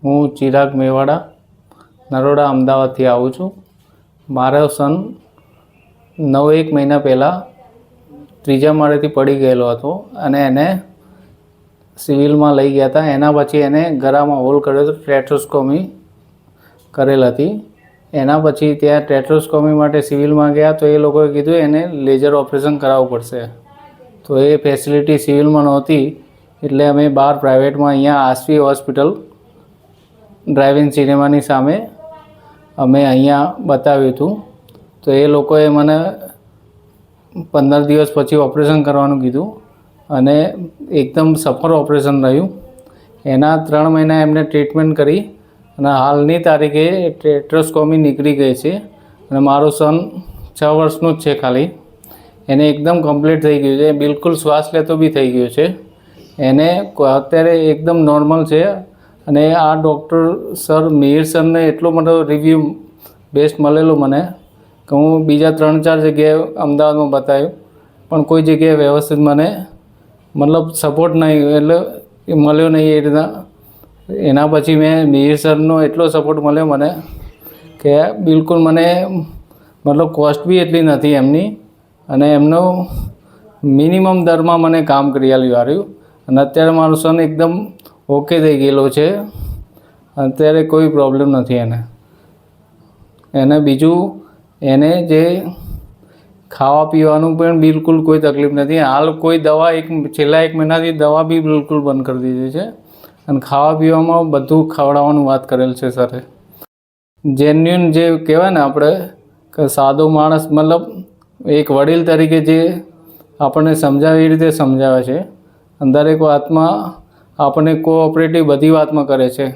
હું ચિરાગ મેવાડા નરોડા અમદાવાદથી આવું છું। મારો સન 9-1 મહિના પહેલાં ત્રીજા માળેથી પડી ગયેલો હતો અને એને સિવિલમાં લઈ ગયા હતા। એના પછી એને ગળામાં હોલ કર્યો હતો, ટેટ્રોસ્કોમી કરેલ હતી। એના પછી ત્યાં ટેટ્રોસ્કોમી માટે સિવિલમાં ગયા તો એ લોકોએ કીધું એને લેઝર ઓપરેશન કરાવવું પડશે। તો એ ફેસિલિટી સિવિલમાં નહોતી એટલે અમે બહાર પ્રાઇવેટમાં અહીંયા આસવી હોસ્પિટલ ડ્રાઇવ-ઇન સિનેમાની સામે અમે અહીંયા બતાવ્યું હતું। તો એ લોકોએ મને 15 દિવસ પછી ઓપરેશન કરવાનું કીધું અને એકદમ સફળ ઓપરેશન રહ્યું। એના 3 મહિના એમને ટ્રીટમેન્ટ કરી અને હાલની તારીખે ટેટ્રોસ્કોમી નીકળી ગઈ છે અને મારો સન 6 વર્ષનો જ છે ખાલી। એને એકદમ કમ્પ્લીટ થઈ ગયું છે, બિલકુલ શ્વાસ લેતો બી થઈ ગયો છે। એને અત્યારે એકદમ નોર્મલ છે અને આ ડૉક્ટર સર મિહિર સરને એટલો મોટો રિવ્યૂ બેસ્ટ મળેલો મને કે હું બીજા 3-4 જગ્યાએ અમદાવાદમાં બતાવ્યું પણ કોઈ જગ્યાએ વ્યવસ્થિત મને મતલબ સપોર્ટ નહીં એટલે મળ્યો નહીં એ રીતના। એના પછી મેં મિહિર સરનો એટલો સપોર્ટ મળ્યો મને કે બિલકુલ મને મતલબ કોસ્ટ બી એટલી નથી એમની અને એમનો મિનિમમ દરમાં મને કામ કરી આપ્યું અને અત્યારે મારો સન એકદમ ઓકે થઈ ગયેલો છે। અત્યારે કોઈ પ્રોબ્લેમ નથી એને બીજું એને જે ખાવા પીવાનું પણ બિલકુલ કોઈ તકલીફ નથી। હાલ કોઈ દવા છેલ્લા 1 મહિનાથી દવા બી બિલકુલ બંધ કરી દીધી છે અને ખાવા પીવામાં બધું ખવડાવવાનું વાત કરેલ છે સરે। જેન્યુન જે કહેવાય ને આપણે કે સાદો માણસ મતલબ એક વડીલ તરીકે જે આપણને સમજાવે એ રીતે સમજાવે છે। દરેક વાતમાં આપણને કોઓપરેટિવ બધી વાતમાં કરે છે।